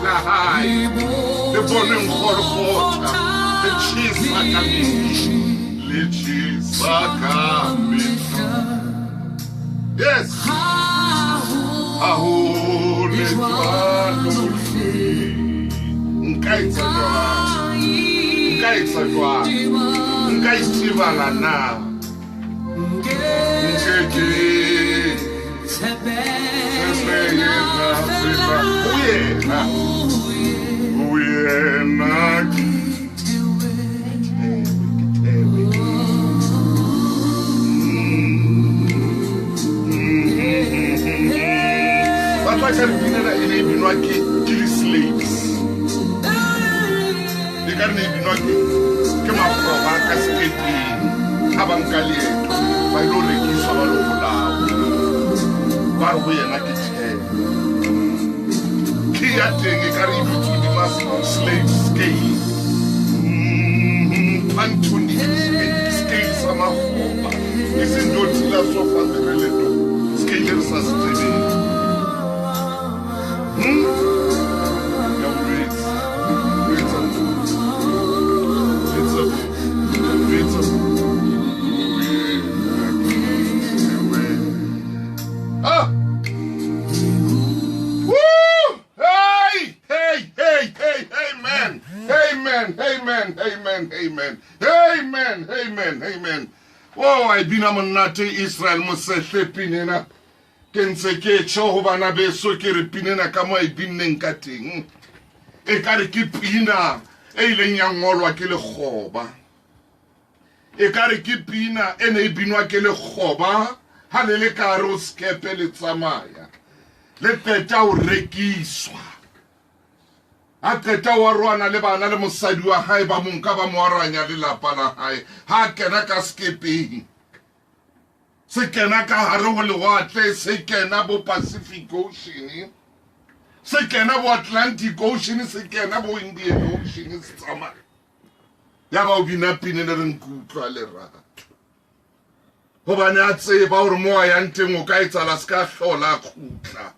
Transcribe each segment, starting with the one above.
lahai le boneng gorgota le tšhisa ka mehla le tšhisa ka mehla. Yes, ahole jwalo nka etsa jwang nka itebala na nkeke batho ba ka re binela e ne e binwa ke di-slaves le ka re ne e binwa ke makgoba ka sekepeng ga ba nka leeto ba ile go rekiswa ba le bolao ba re go yena ke ke ya teng e ka re e dutse hodima slave scale pantoni scale sa makgoba e seng dio tila sofatereleto scale re sa se tsebeng. Amen. Oh, I bina monate Israel mosehle pinena ke ntse ke tšho go bana beso ke re pinena ka mo e binneng ka teng e ka re ke pina e ileng ya ngolwa ke lekgoba e ka re ke pina e ne e binwa ke lekgoba ha le le ka re o skepe le tsamaya le qeta o rekiswa a qeta wa rwana le bana le mosadi wa hae ba monka ba mo aranya le lapa la hae ha kena ka skepeng se kena ka hare go lewatle se kena bo Pacific Ocean se kena bo Atlantic Ocean se kena bo Indian Ocean se tsamaya ya ba o bina pine le reng kutlwa le rata gobane a tseba gore mo a yang teng o ka etsala se ka hlola khutla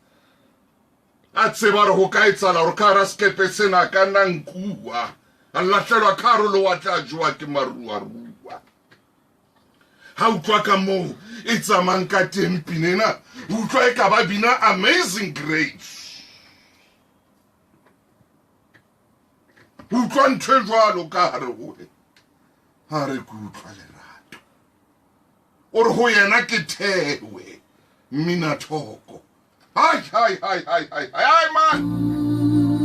a tseba re go ka etsala gore ka ra skepe sena ka nna nkua a latlhelwa ka hare le wa tla jowa ke maruarua ha utlwa ka moo e tsamang ka teng pinena utlwa e ka ba bina Amazing Grace utlwa ntho e jwalo ka hare goe ha re ke utlwa lerato o re go yena ke thewe mmina thoko Hi, man.